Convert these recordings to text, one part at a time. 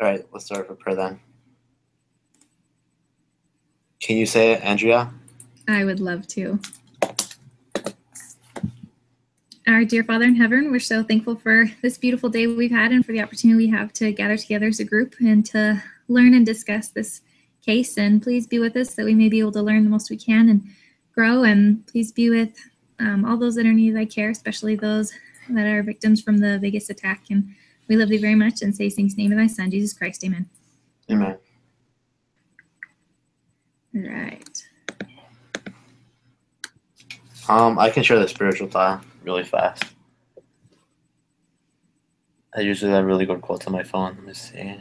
All right, let's start with prayer then. Can you say it, Andrea? I would love to. Our dear Father in heaven, we're so thankful for this beautiful day we've had and for the opportunity we have to gather together as a group and to learn and discuss this case. And please be with us that we may be able to learn the most we can and grow. And please be with all those that are in need of thy care, especially those that are victims from the biggest attack. And we love thee very much and say things in the name of thy Son, Jesus Christ. Amen. Amen. All right. I can share the spiritual thought really fast. I usually have really good quotes on my phone. Let me see.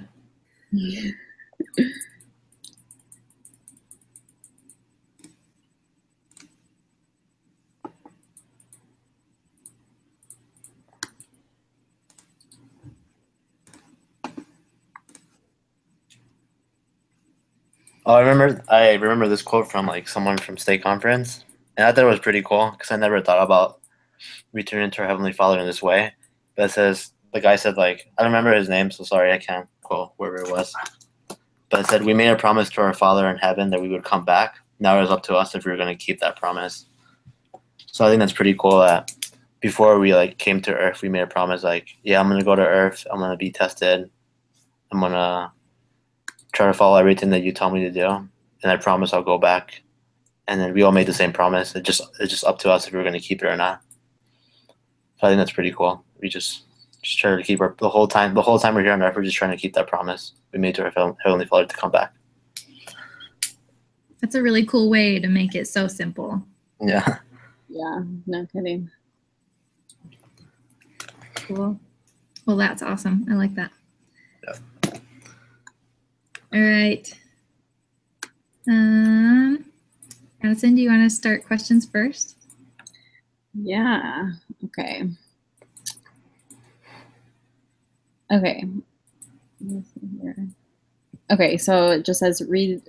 Oh, I remember this quote from like someone from State Conference, and I thought it was pretty cool because I never thought about returning to our Heavenly Father in this way. But it says, the guy said, like, I don't remember his name, so sorry, I can't quote wherever it was. But it said, we made a promise to our Father in heaven that we would come back. Now it was up to us if we were going to keep that promise. So I think that's pretty cool that before we like came to Earth, we made a promise like, yeah, I'm going to go to Earth. I'm going to be tested. I'm going to try to follow everything that you tell me to do. And I promise I'll go back. And then we all made the same promise. It's just up to us if we were going to keep it or not. So I think that's pretty cool. We just try to keep the whole time we're here on Earth, we're just trying to keep that promise we made to our Heavenly Father to come back. That's a really cool way to make it so simple. Yeah. Yeah, no kidding. Cool. Well, that's awesome. I like that. Yeah. All right. Addison, do you want to start questions first? Yeah. Okay. Okay. Okay, so it just says read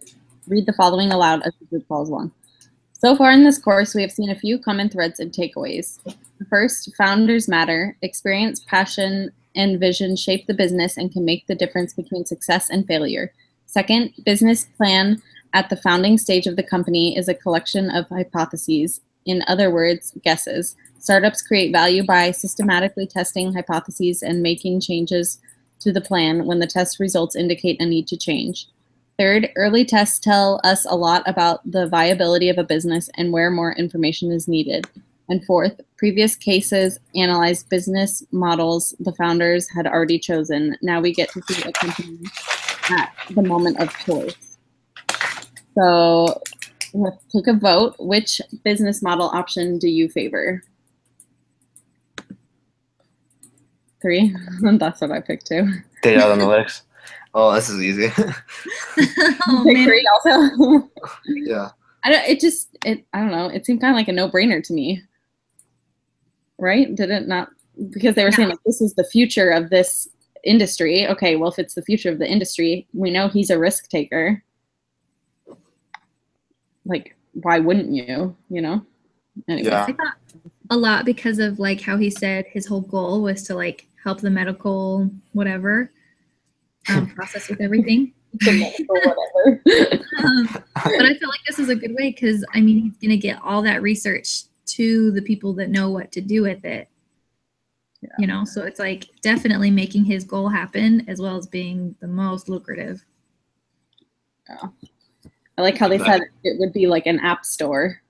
the following aloud as the group follows along. So far in this course, we have seen a few common threads and takeaways. First, founders matter. Experience, passion, and vision shape the business and can make the difference between success and failure. Second, business plan at the founding stage of the company is a collection of hypotheses. In other words, guesses. Startups create value by systematically testing hypotheses and making changes to the plan when the test results indicate a need to change. Third, early tests tell us a lot about the viability of a business and where more information is needed. And fourth, previous cases analyze business models the founders had already chosen. Now we get to see a company at the moment of choice. So let's take a vote. Which business model option do you favor? 3. That's what I picked too. Data analytics. Oh, this is easy. Oh, Pick man. 3 also. Yeah. I don't know. It seemed kind of like a no-brainer to me. Right? Did it not? Because they were saying like this is the future of this industry. Okay, well, if it's the future of the industry, we know he's a risk taker. Like, why wouldn't you? You know? Anyway. Yeah. I thought a lot because of like how he said his whole goal was to like help the medical whatever process with everything. The medical whatever. But I feel like this is a good way because I mean he's gonna get all that research to the people that know what to do with it. Yeah. You know, so it's like definitely making his goal happen as well as being the most lucrative. Yeah. I like how they said it would be like an app store.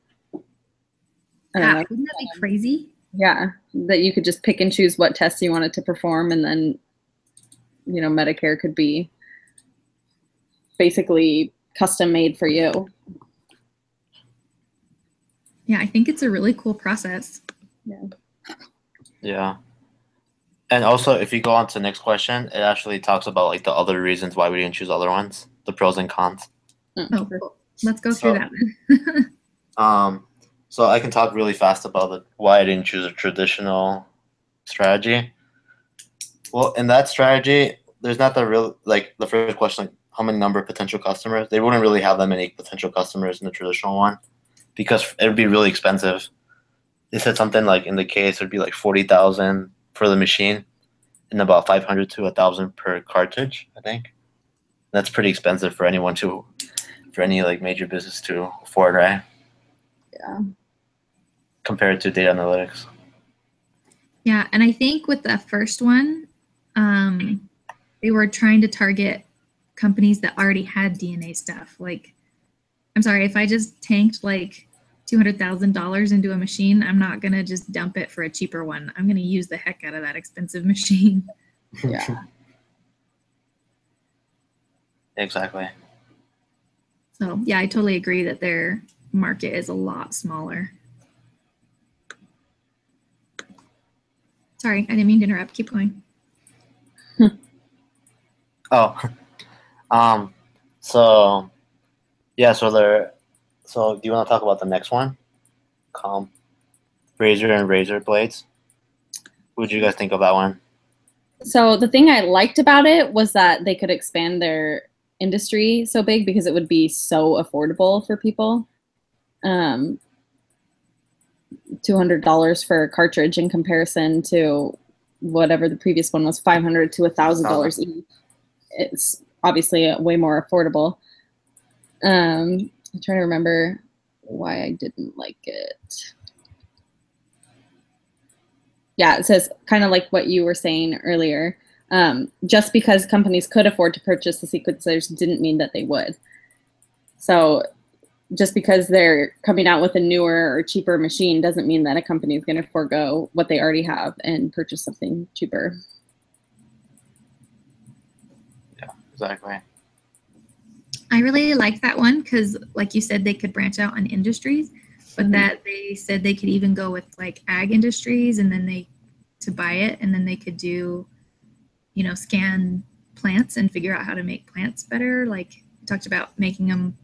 Wouldn't that be crazy? Yeah, that you could just pick and choose what tests you wanted to perform, and then, you know, Medicare could be basically custom made for you. Yeah, I think it's a really cool process. Yeah. Yeah. And also, if you go on to the next question, it actually talks about like the other reasons why we didn't choose other ones, the pros and cons. Oh, cool. Let's go through that then. So I can talk really fast about why I didn't choose a traditional strategy. Well, in that strategy, there's not the real, like the first question, like, how many number of potential customers? They wouldn't really have that many potential customers in the traditional one because it would be really expensive. They said something like in the case it would be like 40,000 for the machine, in about 500 to 1,000 per cartridge, I think. That's pretty expensive for any like major business to afford, right? Yeah. Compared to data analytics. Yeah, and I think with the first one, they were trying to target companies that already had DNA stuff. Like, I'm sorry, if I just tanked like $200,000 into a machine, I'm not gonna just dump it for a cheaper one. I'm gonna use the heck out of that expensive machine. Yeah. Exactly. So yeah, I totally agree that their market is a lot smaller. Sorry, I didn't mean to interrupt. Keep going. Oh, so yeah, so do you want to talk about the next one? Razor and razor blades. What did you guys think of that one? So the thing I liked about it was that they could expand their industry so big because it would be so affordable for people. $200 for a cartridge in comparison to whatever the previous one was, $500 to $1,000 each. It's obviously way more affordable. I'm trying to remember why I didn't like it. Yeah, it says kind of like what you were saying earlier. Just because companies could afford to purchase the sequencers didn't mean that they would. So just because they're coming out with a newer or cheaper machine doesn't mean that a company is going to forego what they already have and purchase something cheaper. Yeah, exactly. I really like that one because, like you said, they could branch out on industries, but that they said they could even go with like ag industries and then to buy it, and then they could do, scan plants and figure out how to make plants better. Like we talked about making them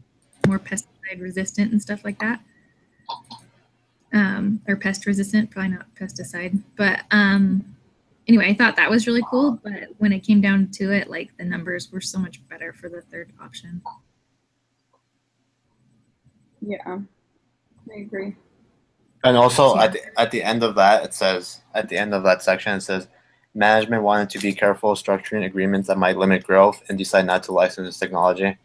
more pesticide resistant and stuff like that. Or pest resistant, probably not pesticide. But anyway, I thought that was really cool. But when it came down to it, like the numbers were so much better for the third option. Yeah, I agree. And also at the end of that, it says, at the end of that section, it says, management wanted to be careful structuring agreements that might limit growth and decide not to license this technology.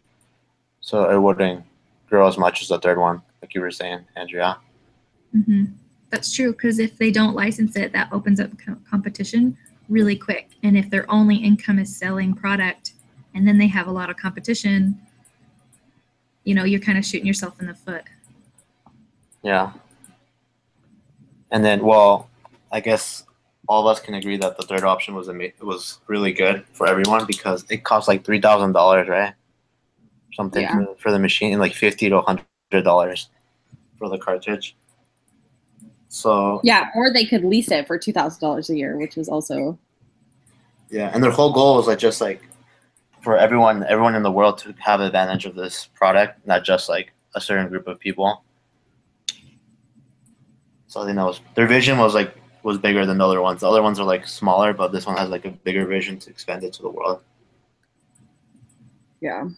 So it wouldn't grow as much as the third one, like you were saying, Andrea. Mm-hmm. That's true, because if they don't license it, that opens up competition really quick. And if their only income is selling product and then they have a lot of competition, you're kind of shooting yourself in the foot. Yeah. And then, well, I guess all of us can agree that the third option was really good for everyone because it cost like $3,000, right? Something for the machine, and like $50 to $100 for the cartridge. So yeah, or they could lease it for $2,000 a year, which was also and their whole goal was just for everyone in the world to have advantage of this product, not just like a certain group of people. So I think that was their vision was bigger than the other ones. The other ones are like smaller, but this one has like a bigger vision to expand it to the world. Yeah.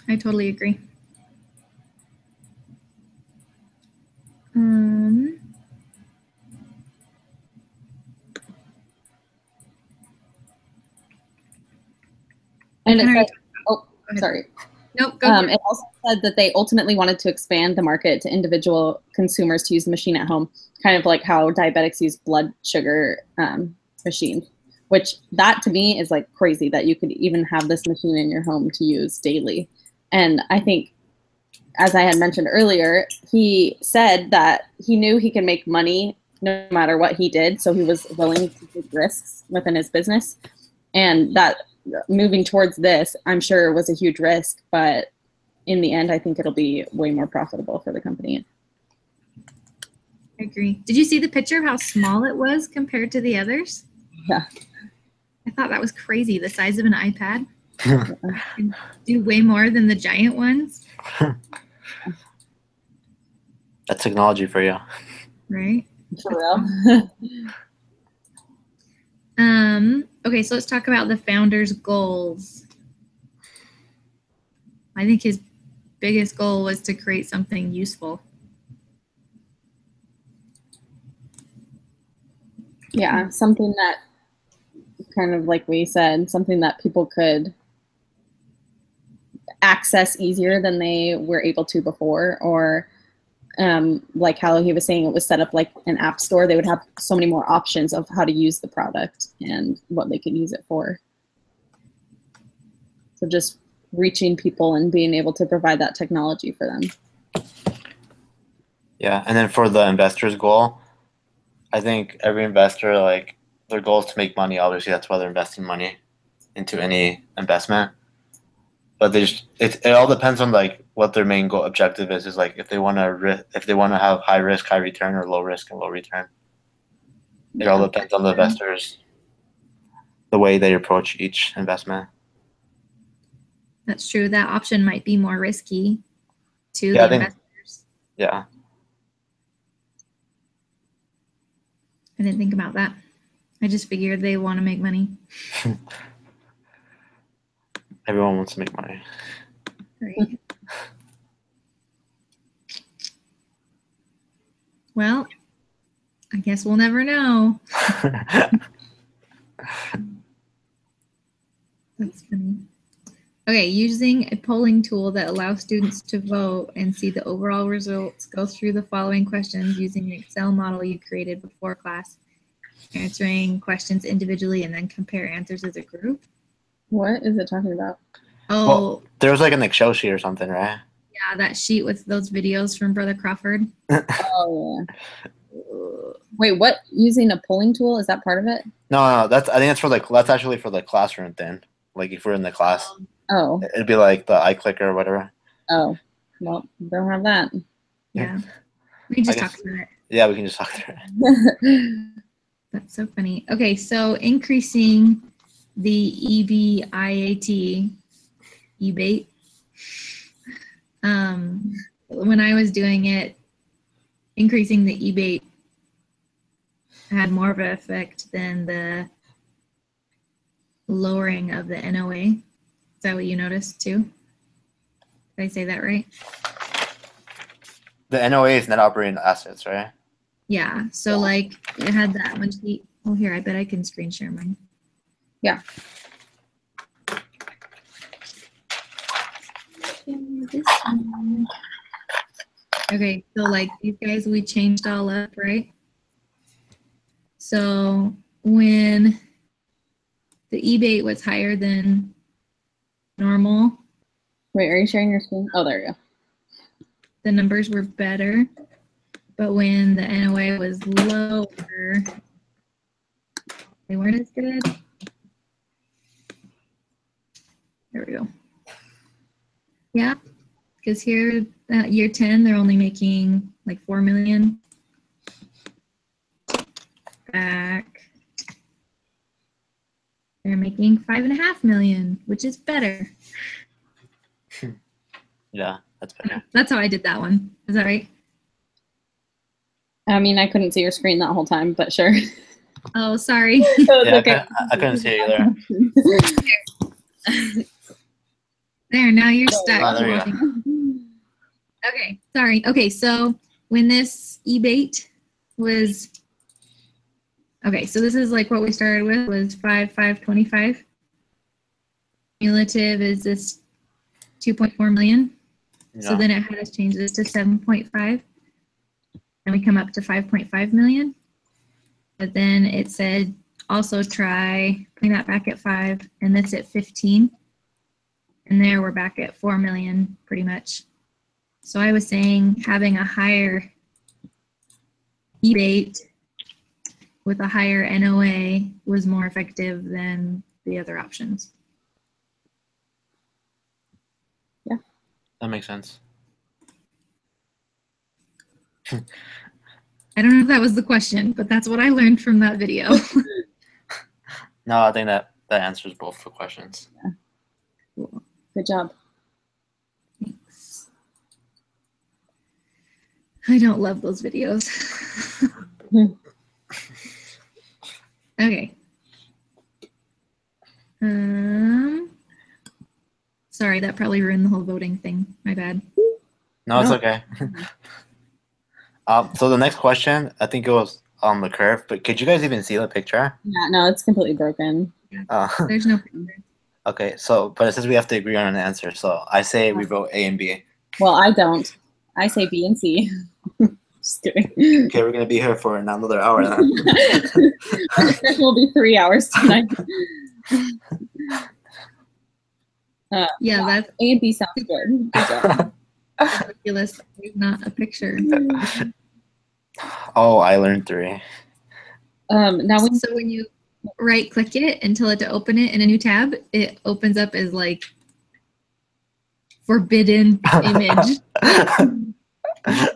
I totally agree. And it said, sorry. Nope, go it also said that they ultimately wanted to expand the market to individual consumers to use the machine at home, kind of like how diabetics use blood sugar machines, which that to me is like crazy that you could even have this machine in your home to use daily. And I think, as I had mentioned earlier, he said that he knew he could make money no matter what he did, so he was willing to take risks within his business. And that moving towards this, I'm sure, was a huge risk, but in the end, I think it'll be way more profitable for the company. I agree. Did you see the picture of how small it was compared to the others? Yeah. I thought that was crazy. The size of an iPad. Can do way more than the giant ones. That's technology for you. Right? For real. Okay, so let's talk about the founder's goals. I think his biggest goal was to create something useful. Yeah, something that kind of like we said, something that people could access easier than they were able to before, or like how he was saying, it was set up like an app store. They would have so many more options of how to use the product and what they could use it for. So just reaching people and being able to provide that technology for them. Yeah, and then for the investor's goal, I think every investor, like, their goal is to make money. Obviously, that's why they're investing money into any investment. But it all depends on like what their main goal objective is. Is like if they want to have high risk, high return, or low risk and low return. It all depends on the investors, the way they approach each investment. That's true. That option might be more risky to Yeah, the investors. Yeah. I didn't think about that. I just figured they want to make money. Everyone wants to make money. Right. Well, I guess we'll never know. That's funny. Okay, using a polling tool that allows students to vote and see the overall results, go through the following questions using an Excel model you created before class, answering questions individually and then compare answers as a group. What is it talking about? Oh, well, there was like an Excel sheet or something, right? Yeah, that sheet with those videos from Brother Crawford. Oh, yeah. Wait, what? Using a polling tool? Is that part of it? No, I think that's that's actually for the classroom thing. Like if we're in the class. Oh. It'd be like the iClicker or whatever. Oh, well, don't have that. Yeah. We can just talk through it. Yeah, we can just talk through it. That's so funny. Okay, so increasing the EBIAT, EBATE. When I was doing it, increasing the EBATE had more of an effect than the lowering of the NOA. Is that what you noticed too? Did I say that right? The NOA is net operating assets, right? Yeah. So like it had that one sheet. Oh, here, I bet I can screen share mine. Yeah. Okay, so like these guys we changed all up, right? So when the EBATE was higher than normal. Wait, are you sharing your screen? Oh, there you go. The numbers were better, but when the NOA was lower, they weren't as good. There we go. Yeah, because here at year 10, they're only making like 4 million. Back, they're making 5.5 million, which is better. Yeah, that's better. That's how I did that one. Is that right? I mean, I couldn't see your screen that whole time, but sure. Oh, sorry. Yeah, okay. I couldn't see it either. There, now you're stuck. Oh, there you go. Okay, sorry. Okay, so when this EBATE was, okay, so this is like what we started with was 5,525. Cumulative is this 2.4 million. Yeah. So then it had us change this to 7.5. And we come up to 5.5 million. But then it said also try putting that back at 5 and this at 15. And there we're back at 4 million pretty much. So I was saying having a higher EBATE with a higher NOA was more effective than the other options. Yeah. That makes sense. I don't know if that was the question, but that's what I learned from that video. No, I think that answers both the questions. Yeah. Cool. Good job. Thanks. I don't love those videos. Okay. Sorry, that probably ruined the whole voting thing. My bad. No, it's okay. So the next question, I think it was on the curve, but could you guys even see the picture? Yeah, no, it's completely broken. There's no picture. Okay, so but it says we have to agree on an answer. So I say we vote A and B. Well, I don't. I say B and C. Just kidding. Okay, we're gonna be here for another hour then. Our session will be 3 hours tonight. Yeah, that's A and B sounds good. Good job. ridiculous. There's not a picture. Oh, I learned 3. Now we So when you right click it and tell it to open it in a new tab, it opens up as like forbidden image.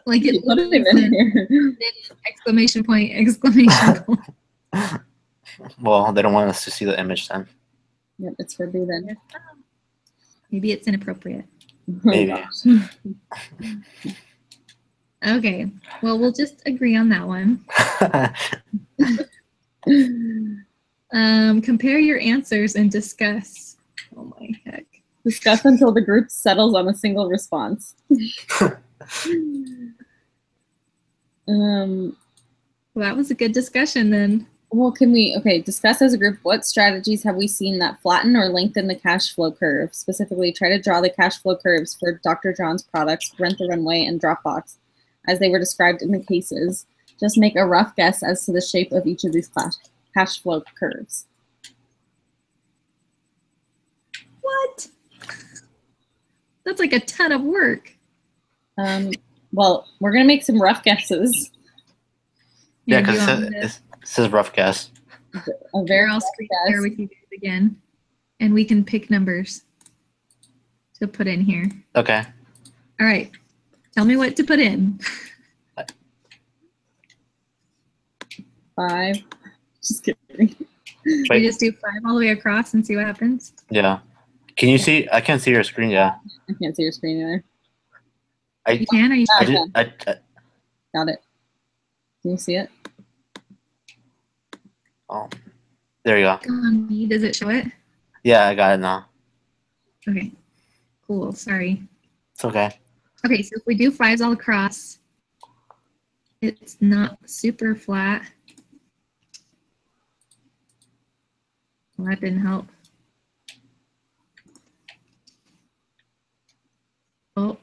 Like it put it in here. exclamation point, exclamation point. Well, they don't want us to see the image then. Yep, it's forbidden. Maybe it's inappropriate. Maybe. Okay, well, we'll just agree on that one. Compare your answers and discuss. Oh my heck. Discuss until the group settles on a single response. Well, that was a good discussion then. Well, discuss as a group what strategies have we seen that flatten or lengthen the cash flow curve? Specifically, try to draw the cash flow curves for Dr. John's products, Rent the Runway, and Dropbox, as they were described in the cases. Just make a rough guess as to the shape of each of these cash flow curves. What? That's like a ton of work. Well, we're going to make some rough guesses. Yeah, because it says rough guess. A very I'll screen share with you guys again, and we can pick numbers to put in here. Okay. All right. Tell me what to put in. 5. Just kidding. We just do 5 all the way across and see what happens. Yeah. Can you see? I can't see your screen. Yeah. I can't see your screen either. You can? Are you sure? Got it. Can you see it? Oh, there you go. On me, does it show it? Yeah, I got it now. Okay. Cool. Sorry. It's okay. Okay, so if we do 5s all across, it's not super flat. Well, that didn't help. Oh.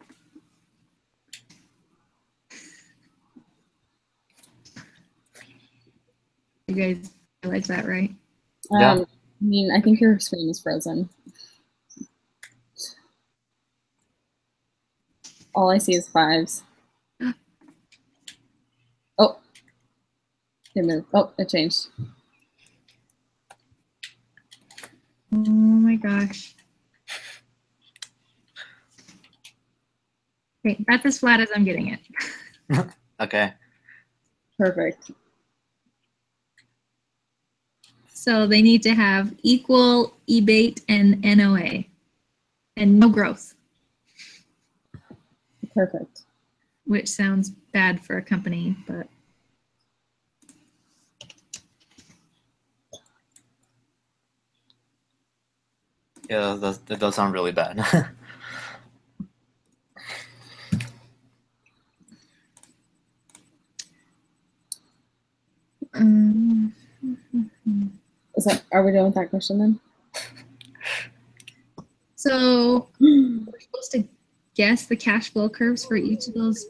You guys realize that, right? Yeah. I mean, I think your screen is frozen. All I see is 5s. Oh. It moved. Oh, it changed. Oh my gosh. Okay, that's as flat as I'm getting it. Okay. Perfect. So they need to have equal EBATE and NOA and no growth, Perfect. which sounds bad for a company, but Yeah, that does sound really bad. Are we done with that question then? so we're supposed to guess the cash flow curves for each of those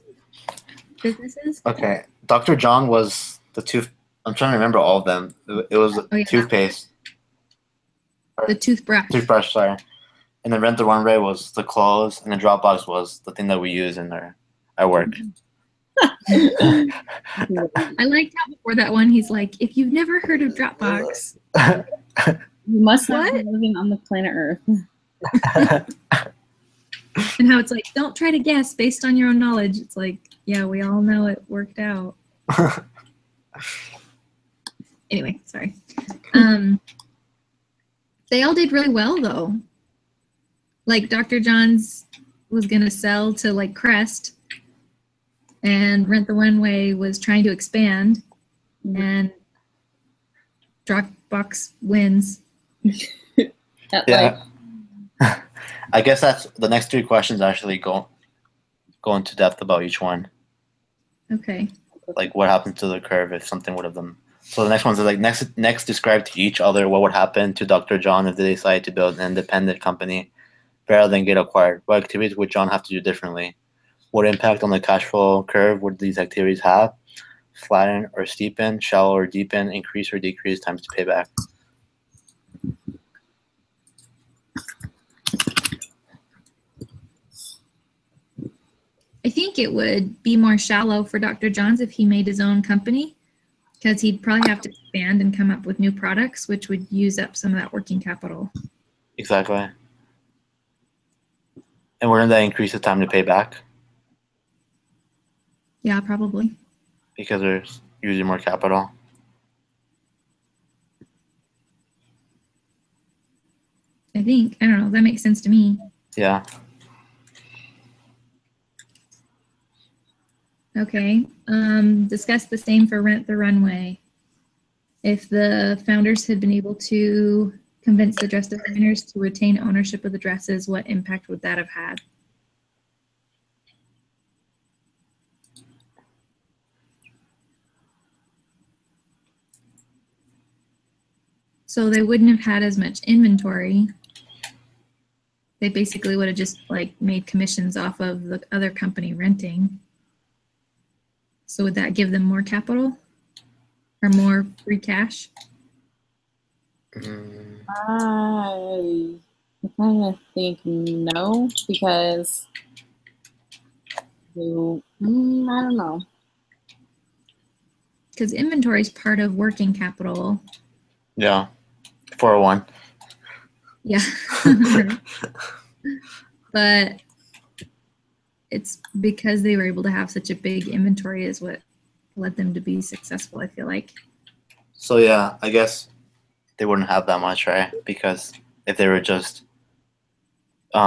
businesses. Okay. Dr. John was the tooth. I'm trying to remember all of them. It was toothpaste. The toothbrush. Sorry. And then Rent the Runway was the clothes, and then Dropbox was the thing that we use in our work. I liked how before that one he's like, if you've never heard of Dropbox, You must not be living on the planet Earth. and how it's like, don't try to guess based on your own knowledge. It's like, yeah, we all know it worked out. Anyway, sorry. They all did really well though. Like Dr. John's was gonna sell to like Crest, and Rent the Runway was trying to expand, and Dropbox wins. Yeah. I guess that's the next 3 questions actually go into depth about each one. Okay. Like what happens to the curve if something would have been So the next one is like next describe to each other what would happen to Dr. John if they decide to build an independent company rather than get acquired. What activities would John have to do differently? What impact on the cash flow curve would these activities have? Flatten or steepen, shallow or deepen, increase or decrease times to payback. I think it would be more shallow for Dr. John's if he made his own company, because he'd probably have to expand and come up with new products, which would use up some of that working capital. Exactly. And wouldn't that increase the time to pay back? Yeah, probably. Because there's using more capital. I think. I don't know. That makes sense to me. Yeah. Okay. Discuss the same for Rent the Runway. If the founders had been able to convince the dress designers to retain ownership of the dresses, what impact would that have had? So they wouldn't have had as much inventory. They basically would have just like made commissions off of the other company renting. So would that give them more capital or more free cash? I kind of think no, because I don't know. Because inventory is part of working capital. Yeah. 401. Yeah. But it's because they were able to have such a big inventory is what led them to be successful, I feel like. So yeah, I guess they wouldn't have that much, right? Because if they were just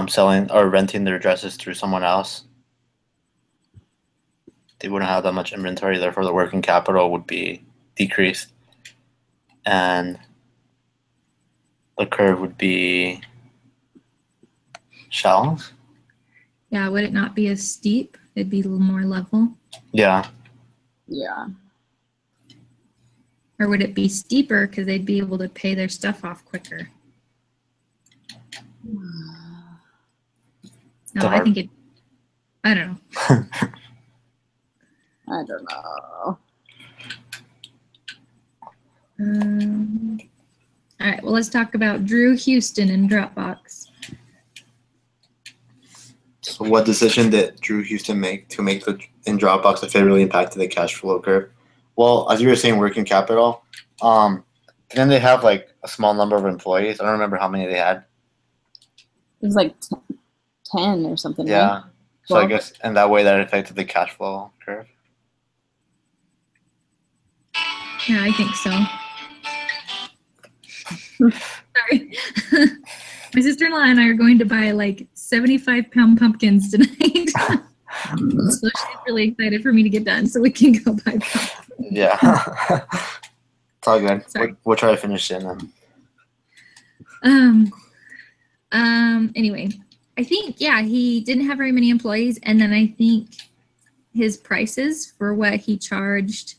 selling or renting their dresses through someone else, they wouldn't have that much inventory. Therefore, the working capital would be decreased, and the curve would be shallow. Yeah, would it not be as steep? It'd be a little more level. Yeah. Yeah. Or would it be steeper because they'd be able to pay their stuff off quicker? No, I think it. I don't know. I don't know. All right, well, let's talk about Drew Houston and Dropbox. So what decision did Drew Houston make to make the in Dropbox that favorably impacted the cash flow curve? Well, as you were saying, working capital. Didn't they have like a small number of employees? I don't remember how many they had. It was like 10 or something, Yeah. right? So I guess in that way that affected the cash flow curve. Yeah, I think so. Sorry. My sister-in-law and I are going to buy like 75-pound pumpkins tonight. So she's really excited for me to get done so we can go buy pumpkins. Yeah. It's all good. Sorry. We'll try to finish it then. Anyway, I think, yeah, he didn't have very many employees. And then I think his prices for what he charged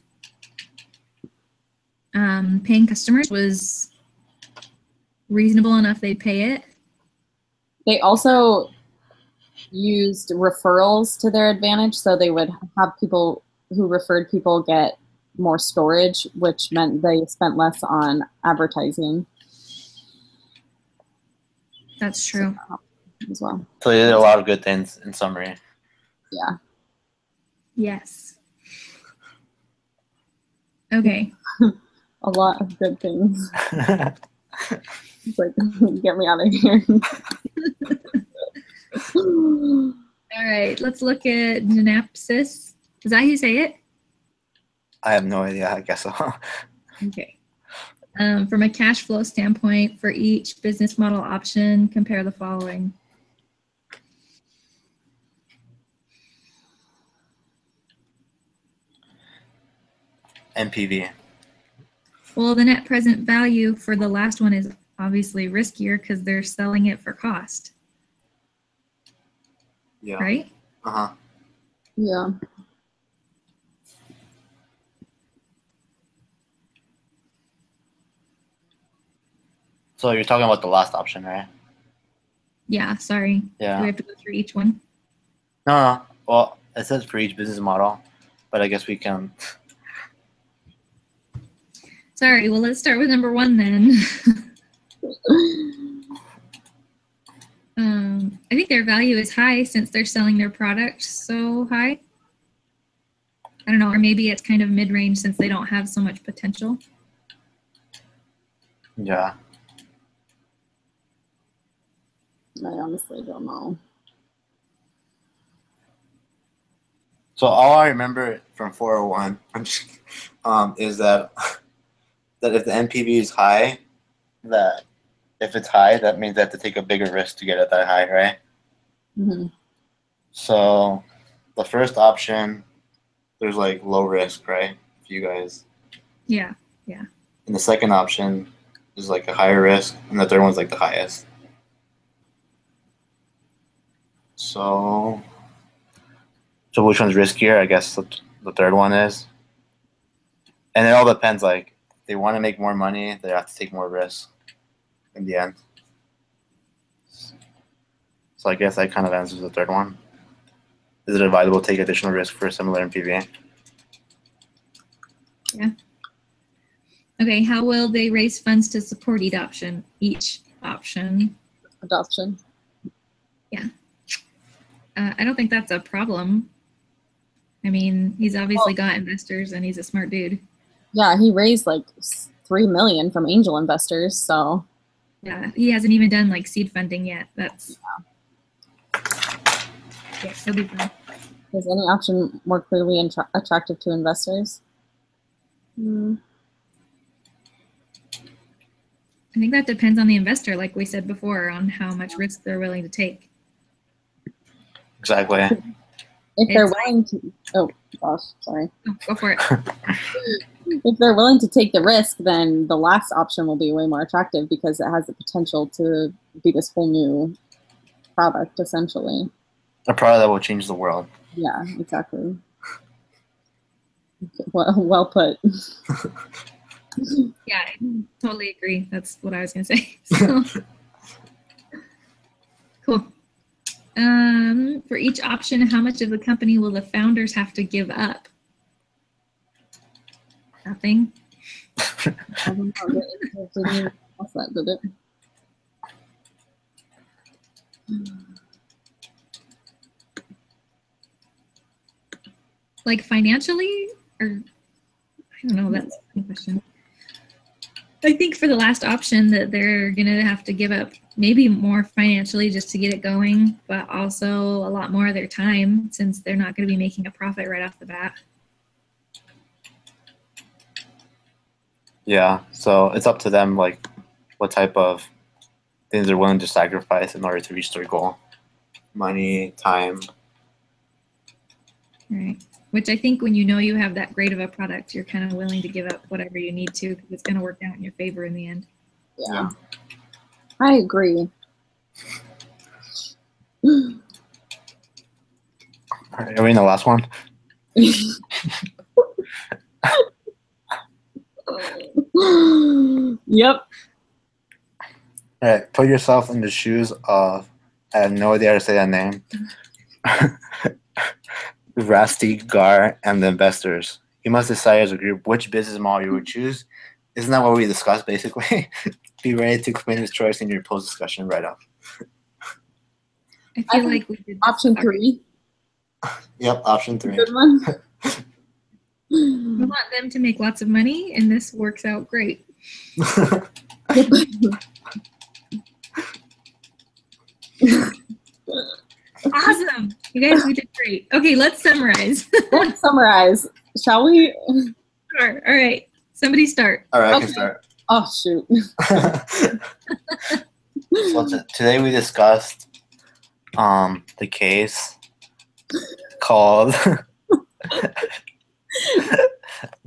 paying customers was reasonable enough they'd pay it. They also used referrals to their advantage, so they would have people who referred people get more storage, which meant they spent less on advertising. That's true. As well. So they did a lot of good things in summary. Yeah. Yes. Okay. A lot of good things. It's like, get me out of here. All right, let's look at GenapSys. Is that how you say it? I have no idea. I guess so. Okay. From a cash flow standpoint, for each business model option, compare the following. NPV. Well, the net present value for the last one is obviously riskier because they're selling it for cost. Yeah. Right? Uh-huh. Yeah. So you're talking about the last option, right? Yeah, sorry. Yeah. Do we have to go through each one? No. Well, it says for each business model, but I guess we can. Sorry, well, let's start with number 1 then. I think their value is high since they're selling their product so high. I don't know, or maybe it's kind of mid-range since they don't have so much potential. Yeah. I honestly don't know. So all I remember from 401 is that if the NPV is high, that if it's high, that means they have to take a bigger risk to get it that high, right? Mm-hmm. So the first option, there's like low risk, right? For you guys. Yeah. And the second option is like a higher risk, and the third one's like the highest. So which one's riskier? I guess the third one is. And it all depends. Like, if they want to make more money, they have to take more risks in the end. So I guess that kind of answers the third one. Is it advisable to take additional risk for a similar NPV? Yeah. Okay, how will they raise funds to support each option? Adoption. Yeah. I don't think that's a problem. I mean, he's obviously got investors and he's a smart dude. Yeah, he raised like $3 million from angel investors, so. Yeah, he hasn't even done like seed funding yet. That's yeah, he'll be fine. Is any option more clearly attractive to investors? I think that depends on the investor, like we said before, on how much risk they're willing to take. Exactly. If they're willing to, oh gosh, sorry. Oh, go for it. If they're willing to take the risk, then the last option will be way more attractive because it has the potential to be this whole new product, essentially. A product that will change the world. Yeah, exactly. Well put. Yeah, I totally agree. That's what I was going to say. So. Cool. For each option, how much of the company will the founders have to give up? Nothing. I don't know. It didn't even ask that, did it? Like financially, or I don't know. That's a question. I think for the last option that they're going to have to give up maybe more financially just to get it going, but also a lot more of their time since they're not going to be making a profit right off the bat. Yeah, so it's up to them, like, what type of things they're willing to sacrifice in order to reach their goal. Money, time. Right. Which I think when you know you have that great of a product, you're kind of willing to give up whatever you need to because it's going to work out in your favor in the end. Yeah. I agree. All right, are we in the last one? Yep. All right, put yourself in the shoes of, I have no idea how to say that name, Rusty, Gar, and the investors. You must decide as a group which business model you would choose. Isn't that what we discussed, basically? Be ready to explain this choice in your post-discussion write-up. I feel like we did option 3. Yep, option 3. Good one. We want them to make lots of money, and this works out great. Awesome. You guys, we did great. Okay, let's summarize. Let's summarize. Shall we? Sure. All right. Somebody start. All right, I can start. Oh, shoot. So today we discussed the case called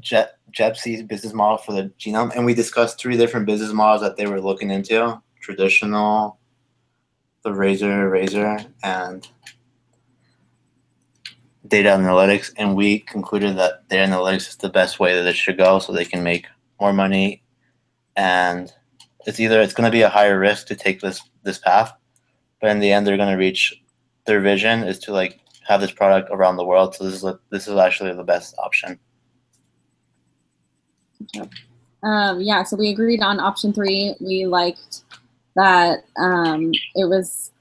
GenapSys business model for the genome, and we discussed 3 different business models that they were looking into: traditional, the razor, and data analytics. And we concluded that data analytics is the best way that it should go, so they can make more money and it's going to be a higher risk to take this path, but in the end they're going to reach their vision is to like have this product around the world. So this is actually the best option. Yeah, so we agreed on option 3. We liked that it was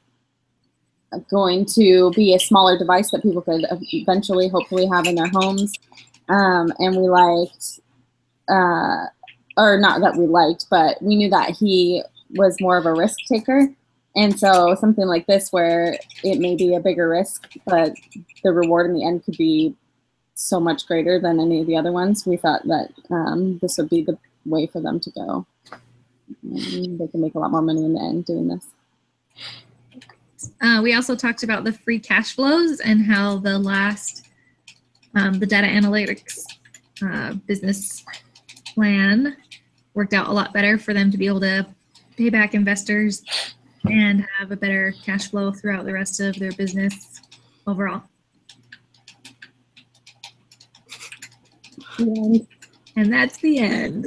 going to be a smaller device that people could eventually, hopefully, have in their homes. And we liked, or not that we liked, but we knew that he was more of a risk taker. And so something like this, where it may be a bigger risk, but the reward in the end could be so much greater than any of the other ones, we thought that this would be the way for them to go. They can make a lot more money in the end doing this. We also talked about the free cash flows and how the last, the data analytics business plan worked out a lot better for them to be able to pay back investors and have a better cash flow throughout the rest of their business overall. And that's the end.